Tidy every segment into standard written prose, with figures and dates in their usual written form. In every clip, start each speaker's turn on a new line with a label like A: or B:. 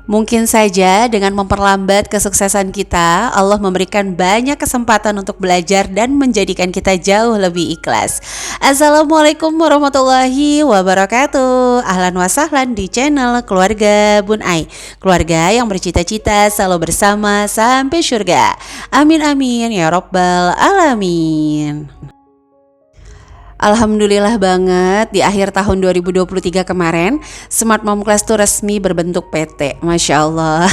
A: Mungkin saja dengan memperlambat kesuksesan kita, Allah memberikan banyak kesempatan untuk belajar dan menjadikan kita jauh lebih ikhlas. Assalamualaikum warahmatullahi wabarakatuh. Ahlan wa sahlan di channel Keluarga Bun Ai. Keluarga yang bercita-cita selalu bersama sampai surga. Amin amin ya robbal alamin. Alhamdulillah banget di akhir tahun 2023 kemarin Smart Mom Class tuh resmi berbentuk PT. Masya Allah.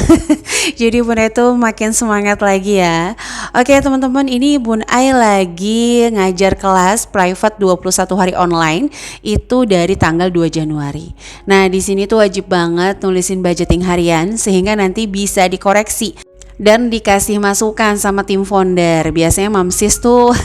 A: Jadi Bun Ai tuh makin semangat lagi ya. Oke teman-teman, ini Bun Ai lagi ngajar kelas private 21 hari online itu dari tanggal 2 Januari. Nah di sini tuh wajib banget nulisin budgeting harian sehingga nanti bisa dikoreksi dan dikasih masukan sama tim founder. Biasanya mamsis tuh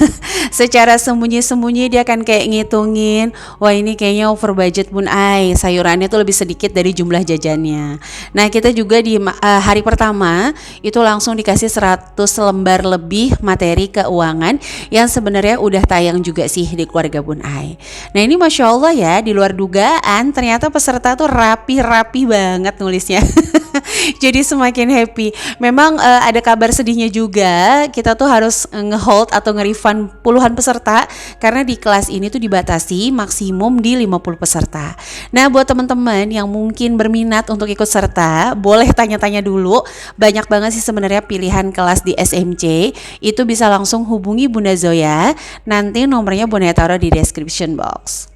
A: secara sembunyi-sembunyi dia akan kayak ngitungin, wah ini kayaknya over budget Bun Ai, sayurannya tuh lebih sedikit dari jumlah jajannya. Nah kita juga di hari pertama itu langsung dikasih 100 lembar lebih materi keuangan yang sebenarnya udah tayang juga sih di Keluarga Bun Ai. Nah ini Masya Allah ya, di luar dugaan ternyata peserta tuh rapi-rapi banget nulisnya. Jadi semakin happy. Memang ada kabar sedihnya juga, kita tuh harus nge-hold atau nge-refund puluhan peserta karena di kelas ini tuh dibatasi maksimum di 50 peserta. Nah buat teman-teman yang mungkin berminat untuk ikut serta, boleh tanya-tanya dulu. Banyak banget sih sebenarnya pilihan kelas di SMC. Itu bisa langsung hubungi Bunda Zoya. Nanti nomornya Bunda taruh di description box.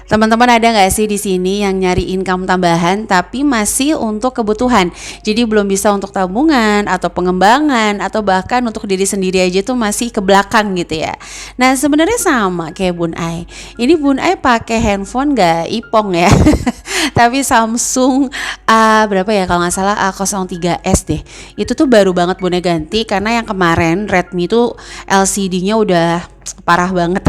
A: Teman-teman ada nggak sih di sini yang nyari income tambahan tapi masih untuk kebutuhan? Jadi belum bisa untuk tabungan atau pengembangan atau bahkan untuk diri sendiri aja tuh masih ke belakang gitu ya. Nah sebenarnya sama kayak Bun Ai. Ini Bun Ai pakai handphone nggak Ipong ya, tapi Samsung A berapa ya kalau nggak salah A03s deh. Itu tuh baru banget Bun Ai ganti karena yang kemarin Redmi tuh LCD-nya udah parah banget.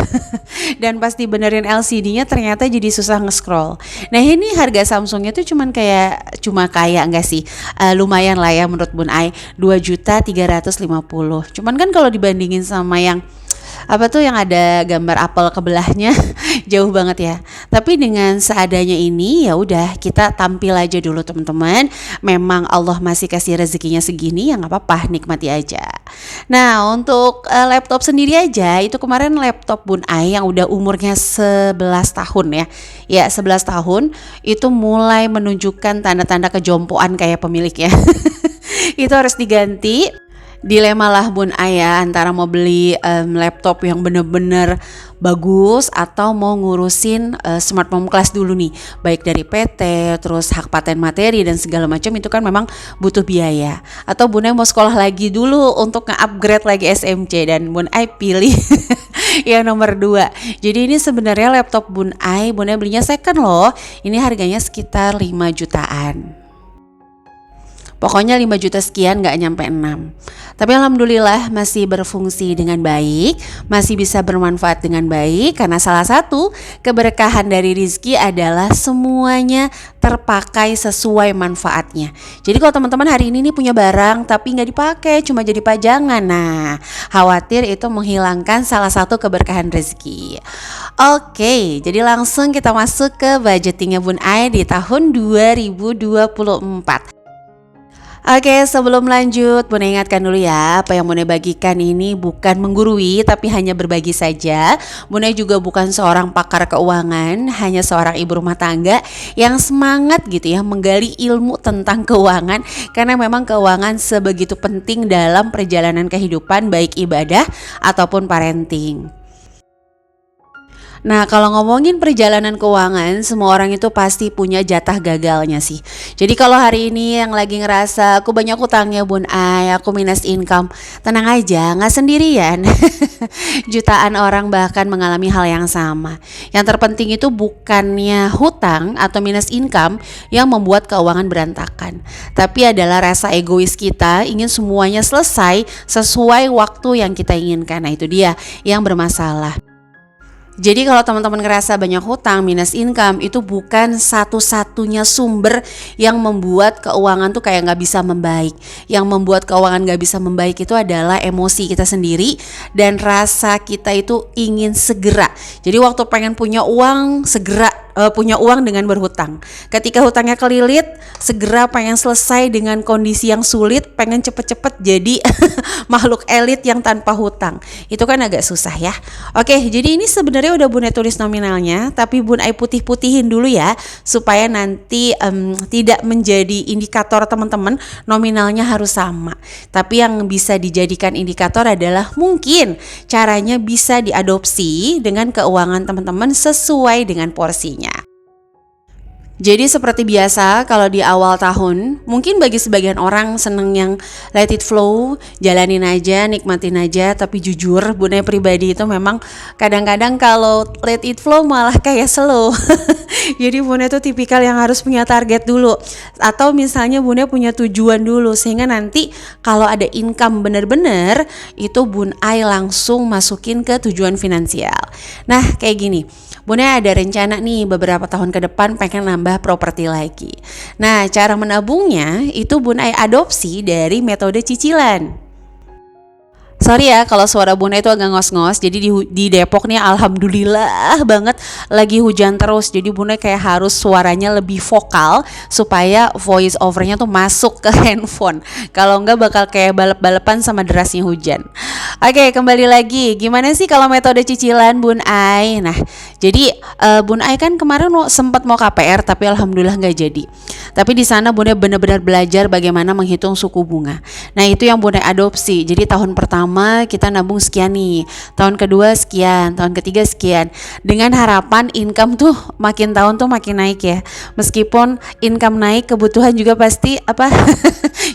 A: Dan pas dibenerin LCD-nya ternyata jadi susah nge-scroll. Nah ini harga Samsungnya tuh cuma kayak enggak sih, lumayan lah ya menurut Bun Ai, 2.350.000. Cuman kan kalau dibandingin sama yang apa tuh yang ada gambar apel kebelahnya jauh banget ya. Tapi dengan seadanya ini ya udah kita tampil aja dulu teman-teman. Memang Allah masih kasih rezekinya segini ya nggak apa-apa, nikmati aja. Nah untuk laptop sendiri aja itu kemarin laptop Bun Ai yang udah umurnya 11 tahun ya. Ya 11 tahun itu mulai menunjukkan tanda-tanda kejompoan kayak pemiliknya. Itu harus diganti. Dilema lah Bun Ai ya, antara mau beli laptop yang bener-bener bagus atau mau ngurusin Smart Mom Class dulu nih, baik dari PT, terus hak paten materi dan segala macam itu kan memang butuh biaya. Atau Bun Ai mau sekolah lagi dulu untuk nge-upgrade lagi SMC, dan Bun Ai pilih yang nomor 2. Jadi ini sebenarnya laptop Bun Ai belinya second loh. Ini harganya sekitar 5 jutaan. Pokoknya 5 juta sekian, gak nyampe 6. Tapi alhamdulillah masih berfungsi dengan baik, masih bisa bermanfaat dengan baik. Karena salah satu keberkahan dari rezeki adalah semuanya terpakai sesuai manfaatnya. Jadi kalau teman-teman hari ini nih punya barang tapi gak dipakai, cuma jadi pajangan, nah khawatir itu menghilangkan salah satu keberkahan rezeki. Oke, jadi langsung kita masuk ke budgetingnya Bun Ai di tahun 2024. Oke, sebelum lanjut, Bun Ai ingatkan dulu ya, apa yang Bun Ai bagikan ini bukan menggurui, tapi hanya berbagi saja. Bun Ai juga bukan seorang pakar keuangan, hanya seorang ibu rumah tangga yang semangat gitu ya, menggali ilmu tentang keuangan. Karena memang keuangan sebegitu penting dalam perjalanan kehidupan, baik ibadah ataupun parenting. Nah kalau ngomongin perjalanan keuangan, semua orang itu pasti punya jatah gagalnya sih. Jadi kalau hari ini yang lagi ngerasa aku banyak utangnya Bun Ai, aku minus income, tenang aja, gak sendirian. Jutaan orang bahkan mengalami hal yang sama. Yang terpenting itu bukannya hutang atau minus income yang membuat keuangan berantakan, tapi adalah rasa egois kita ingin semuanya selesai sesuai waktu yang kita inginkan. Nah itu dia yang bermasalah. Jadi kalau teman-teman ngerasa banyak hutang, minus income, itu bukan satu-satunya sumber yang membuat keuangan tuh kayak nggak bisa membaik. Yang membuat keuangan nggak bisa membaik itu adalah emosi kita sendiri dan rasa kita itu ingin segera. Jadi waktu pengen punya uang, segera punya uang dengan berhutang. Ketika hutangnya kelilit, segera pengen selesai dengan kondisi yang sulit, pengen cepet-cepet jadi makhluk elit yang tanpa hutang. Itu kan agak susah ya. Oke, jadi ini sebenarnya udah Bun Ai tulis nominalnya, tapi Bun Ai putih-putihin dulu ya, supaya nanti tidak menjadi indikator teman-teman nominalnya harus sama. Tapi yang bisa dijadikan indikator adalah mungkin caranya bisa diadopsi dengan keuangan teman-teman sesuai dengan porsinya. Jadi seperti biasa kalau di awal tahun, mungkin bagi sebagian orang seneng yang let it flow, jalanin aja, nikmatin aja. Tapi jujur, Bun Ai pribadi itu memang kadang-kadang kalau let it flow malah kayak slow. Jadi Bun Ai itu tipikal yang harus punya target dulu. Atau misalnya Bun Ai punya tujuan dulu, sehingga nanti kalau ada income bener-bener, itu Bun Ai langsung masukin ke tujuan finansial. Nah kayak gini, Bun Ai ada rencana nih beberapa tahun ke depan pengen nambah properti lagi. Nah, cara menabungnya itu Bun Ai adopsi dari metode cicilan. Sorry ya kalau suara Bun Ai itu agak ngos-ngos. Jadi di Depok nih alhamdulillah banget lagi hujan terus. Jadi Bun Ai kayak harus suaranya lebih vokal supaya voice overnya tuh masuk ke handphone. Kalau enggak bakal kayak balap-balapan sama derasnya hujan. Oke, kembali lagi. Gimana sih kalau metode cicilan Bun Ai? Nah, jadi Bun Ai kan kemarin sempat mau KPR tapi alhamdulillah nggak jadi. Tapi di sana Bun Ai benar-benar belajar bagaimana menghitung suku bunga. Nah, itu yang Bun Ai adopsi. Jadi tahun pertama kita nabung sekian nih, tahun kedua sekian, tahun ketiga sekian, dengan harapan income tuh makin tahun tuh makin naik ya. Meskipun income naik, kebutuhan juga pasti apa?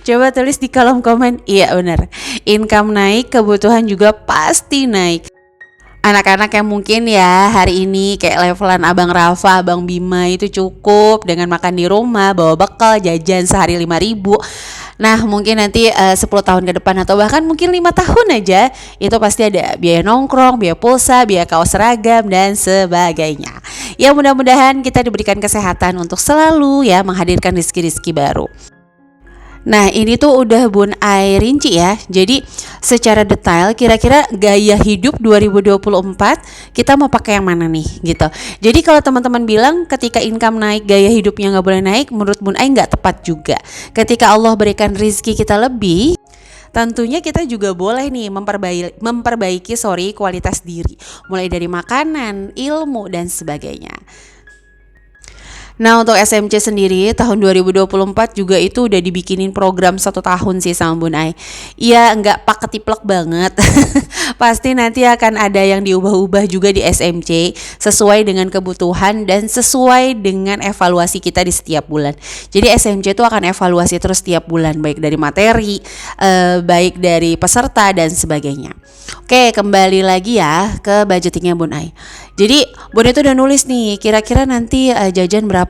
A: Coba tulis di kolom komen. Iya benar, income naik, kebutuhan juga pasti naik. Anak-anak yang mungkin ya hari ini kayak levelan Abang Rafa, Abang Bima itu cukup dengan makan di rumah, bawa bekal, jajan sehari 5.000. Nah mungkin nanti 10 tahun ke depan atau bahkan mungkin 5 tahun aja, itu pasti ada biaya nongkrong, biaya pulsa, biaya kaos seragam dan sebagainya. Ya mudah-mudahan kita diberikan kesehatan untuk selalu ya menghadirkan rezeki-rezeki baru. Nah ini tuh udah Bun Ai rinci ya. Jadi secara detail kira-kira gaya hidup 2024 kita mau pakai yang mana nih gitu. Jadi kalau teman-teman bilang ketika income naik gaya hidupnya gak boleh naik, menurut Bun Ai gak tepat juga. Ketika Allah berikan rezeki kita lebih, tentunya kita juga boleh nih memperbaiki kualitas diri. Mulai dari makanan, ilmu dan sebagainya. Nah untuk SMC sendiri tahun 2024 juga itu udah dibikinin program 1 tahun sih sama Bun Ai. Iya nggak pakai-tiplek banget. Pasti nanti akan ada yang diubah-ubah juga di SMC sesuai dengan kebutuhan dan sesuai dengan evaluasi kita di setiap bulan. Jadi SMC itu akan evaluasi terus setiap bulan, baik dari materi, baik dari peserta dan sebagainya. Oke, kembali lagi ya ke budgetingnya Bun Ai. Jadi Bun Ai itu udah nulis nih kira-kira nanti jajan berapa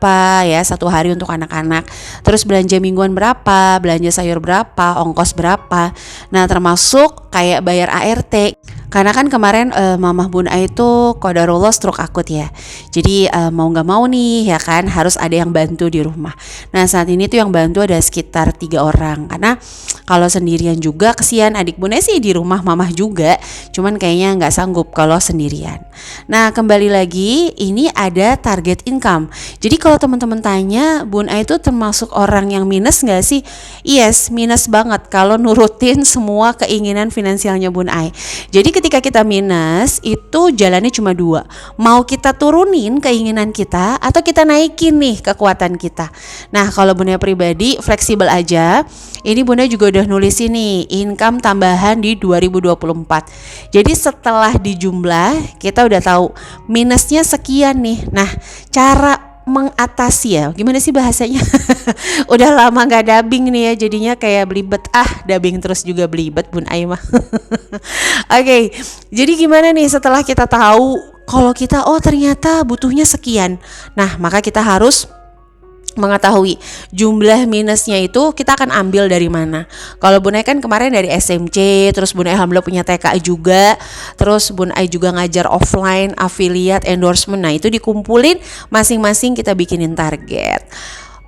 A: ya satu hari untuk anak-anak, terus belanja mingguan berapa, belanja sayur berapa, ongkos berapa. Nah termasuk kayak bayar ART. Karena kan kemarin mamah Bun Ai itu qadarullah stroke akut ya. Jadi mau gak mau nih ya kan harus ada yang bantu di rumah. Nah saat ini tuh yang bantu ada sekitar 3 orang. Karena kalau sendirian juga kesian adik Bun Ai sih di rumah mamah juga. Cuman kayaknya gak sanggup kalau sendirian. Nah kembali lagi ini ada target income. Jadi kalau teman-teman tanya Bun Ai itu termasuk orang yang minus gak sih? Yes, minus banget kalau nurutin semua keinginan finansialnya Bun Ai. Jadi ketika kita minus itu jalannya cuma 2. Mau kita turunin keinginan kita atau kita naikin nih kekuatan kita. Nah kalau Bun Ai pribadi fleksibel aja. Ini Bun Ai juga udah nulis ini income tambahan di 2024. Jadi setelah dijumlah kita udah tahu minusnya sekian nih. Nah cara mengatasi ya gimana sih bahasanya. Udah lama gak dubbing nih ya jadinya kayak belibet, dubbing terus juga belibet Bun Ai mah. Oke, jadi gimana nih setelah kita tahu kalau kita ternyata butuhnya sekian, nah maka kita harus mengetahui jumlah minusnya itu kita akan ambil dari mana. Kalau Bun Ai kan kemarin dari SMC, terus Bun Ai alhamdulillah punya TK juga, terus Bun Ai juga ngajar offline, affiliate, endorsement. Nah itu dikumpulin masing-masing kita bikinin target.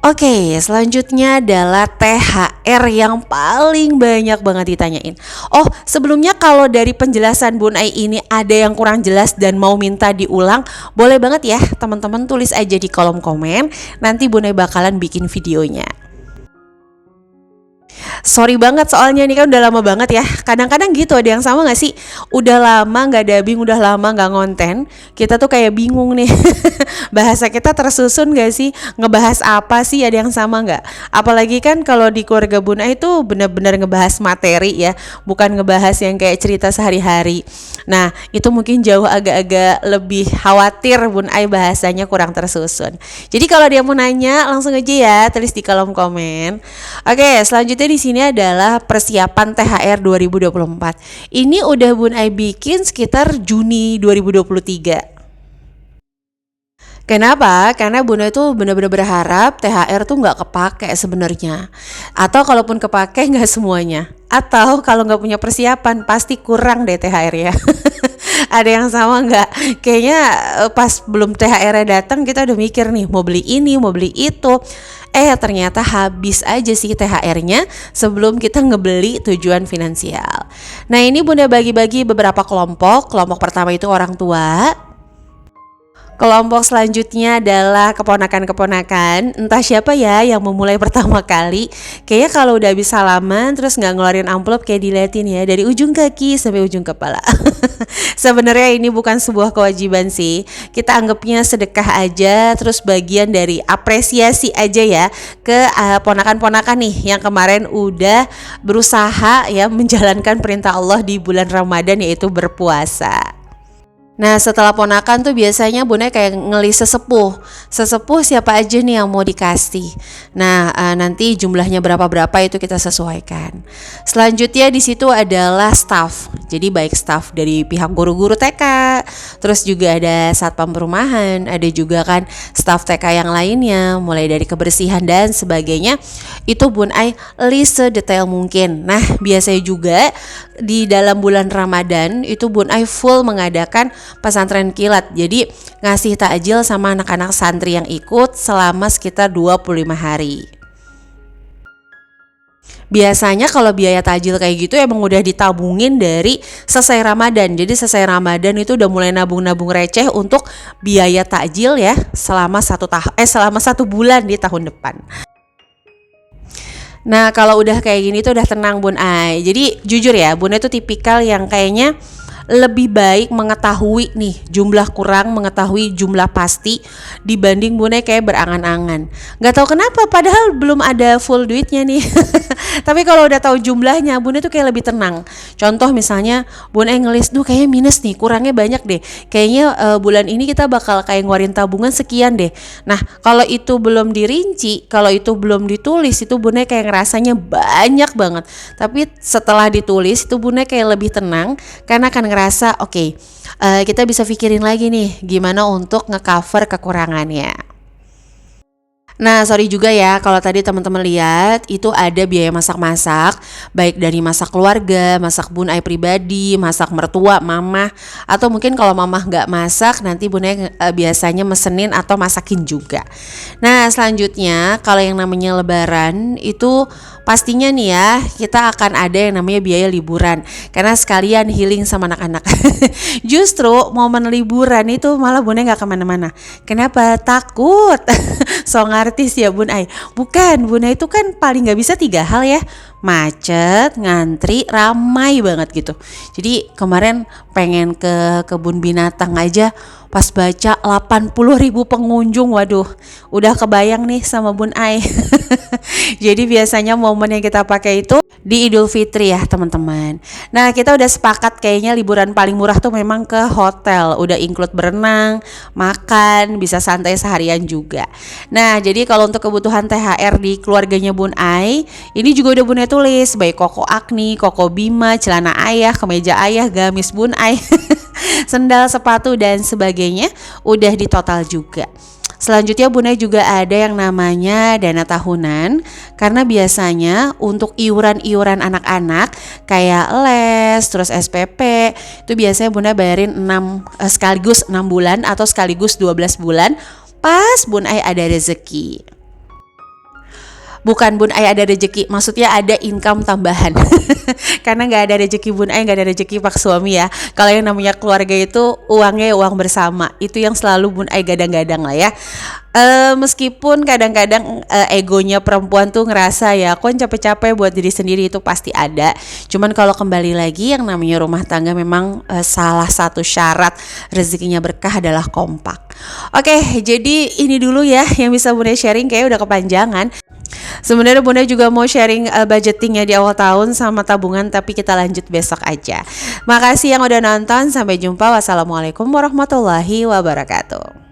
A: Oke, selanjutnya adalah THR yang paling banyak banget ditanyain. Oh, sebelumnya kalau dari penjelasan Bun Ai ini ada yang kurang jelas dan mau minta diulang, boleh banget ya teman-teman tulis aja di kolom komen. Nanti Bun Ai bakalan bikin videonya. Sorry banget soalnya ini kan udah lama banget ya. Kadang-kadang gitu ada yang sama gak sih? Udah lama gak dubbing, udah lama gak ngonten, kita tuh kayak bingung nih. Bahasa kita tersusun gak sih? Ngebahas apa sih? Ada yang sama gak? Apalagi kan kalau di keluarga Bun Ai itu benar-benar ngebahas materi ya, bukan ngebahas yang kayak cerita sehari-hari. Nah itu mungkin jauh agak-agak lebih khawatir Bun Ai bahasanya kurang tersusun. Jadi kalau dia mau nanya langsung aja ya, tulis di kolom komen. Oke, selanjutnya di sini adalah persiapan THR 2024. Ini udah Bun Ai bikin sekitar Juni 2023. Kenapa? Karena Bunda itu benar-benar berharap THR tuh nggak kepake sebenarnya. Atau kalaupun kepake nggak semuanya. Atau kalau nggak punya persiapan pasti kurang deh THR ya. Ada yang sama nggak? Kayaknya pas belum THR-nya datang kita udah mikir nih mau beli ini, mau beli itu. Ternyata habis aja sih THR-nya sebelum kita ngebeli tujuan finansial. Nah ini Bunda bagi-bagi beberapa kelompok. Kelompok pertama itu orang tua. Kelompok selanjutnya adalah keponakan-keponakan. Entah siapa ya yang memulai pertama kali. Kayaknya kalau udah habis salaman terus gak ngeluarin amplop kayak diliatin ya, dari ujung kaki sampai ujung kepala. Sebenarnya ini bukan sebuah kewajiban sih. Kita anggapnya sedekah aja, terus bagian dari apresiasi aja ya ke ponakan-ponakan nih yang kemarin udah berusaha ya menjalankan perintah Allah di bulan Ramadan, yaitu berpuasa. Nah setelah ponakan tuh biasanya Bunda kayak ngelis sesepuh siapa aja nih yang mau dikasih. Nah nanti jumlahnya berapa itu kita sesuaikan. Selanjutnya di situ adalah staff. Jadi baik staff dari pihak guru-guru TK, terus juga ada satpam perumahan, ada juga kan staff TK yang lainnya, mulai dari kebersihan dan sebagainya. Itu Bun Ai list sedetail mungkin. Nah biasanya juga di dalam bulan Ramadan itu Bun Ai full mengadakan pesantren kilat. Jadi ngasih takjil sama anak-anak santri yang ikut selama sekitar 25 hari. Biasanya kalau biaya takjil kayak gitu emang udah ditabungin dari selesai Ramadan. Jadi selesai Ramadan itu udah mulai nabung-nabung receh untuk biaya takjil ya selama selama 1 bulan di tahun depan. Nah kalau udah kayak gini tuh udah tenang Bun Ai. Jadi jujur ya Bun Ai tuh tipikal yang kayaknya lebih baik mengetahui nih jumlah kurang, mengetahui jumlah pasti dibanding Bun Ai kayak berangan-angan. Gak tahu kenapa padahal belum ada full duitnya nih. Tapi kalau udah tahu jumlahnya Bun Ai tuh kayak lebih tenang. Contoh misalnya Bun Ai ngelis, kayaknya minus nih, kurangnya banyak deh. Kayaknya bulan ini kita bakal kayak ngeluarin tabungan sekian deh. Nah kalau itu belum dirinci, kalau itu belum ditulis, itu Bun Ai kayak ngerasanya banyak banget. Tapi setelah ditulis itu Bun Ai kayak lebih tenang karena kan ngerasa oke, kita bisa pikirin lagi nih gimana untuk ngecover kekurangannya. Nah sorry juga ya kalau tadi teman-teman lihat itu ada biaya masak-masak, baik dari masak keluarga, masak Bun Ai pribadi, masak mertua, mama, atau mungkin kalau mama nggak masak nanti Bun Ai biasanya mesenin atau masakin juga. Nah selanjutnya kalau yang namanya lebaran itu pastinya nih ya kita akan ada yang namanya biaya liburan karena sekalian healing sama anak-anak. Justru momen liburan itu malah Bun Ai nggak kemana-mana. Kenapa? Takut. So artis ya Bun Ai. Bukan, Bun Ai itu kan paling gak bisa 3 hal ya. Macet, ngantri, ramai banget gitu. Jadi kemarin pengen ke kebun binatang aja pas baca 80.000 pengunjung. Waduh, udah kebayang nih sama Bun Ai. Jadi biasanya momen yang kita pakai itu di Idul Fitri ya teman-teman. Nah kita udah sepakat kayaknya liburan paling murah tuh memang ke hotel. Udah include berenang, makan, bisa santai seharian juga. Nah jadi kalau untuk kebutuhan THR di keluarganya Bun Ai, ini juga udah Bun Ai tulis baik koko Agni, koko Bima, celana ayah, kemeja ayah, gamis Bun Ai, sendal, sepatu dan sebagainya udah di total juga. Selanjutnya Bunda juga ada yang namanya dana tahunan, karena biasanya untuk iuran-iuran anak-anak kayak les, terus SPP, itu biasanya Bunda bayarin sekaligus 6 bulan atau sekaligus 12 bulan pas Bun Ai ada rezeki. Bukan Bun Ai ada rezeki, maksudnya ada income tambahan. Karena nggak ada rezeki Bun Ai, nggak ada rezeki Pak suami ya. Kalau yang namanya keluarga itu uangnya uang bersama, itu yang selalu Bun Ai gadang-gadang lah ya. Meskipun kadang-kadang egonya perempuan tuh ngerasa ya, kok capek-capek buat diri sendiri, itu pasti ada. Cuman kalau kembali lagi yang namanya rumah tangga memang salah satu syarat rezekinya berkah adalah kompak. Oke, jadi ini dulu ya yang bisa Bunda sharing, kayak udah kepanjangan. Sebenarnya Bunda juga mau sharing budgetingnya di awal tahun sama tabungan, tapi kita lanjut besok aja. Makasih yang udah nonton, sampai jumpa. Wassalamualaikum warahmatullahi wabarakatuh.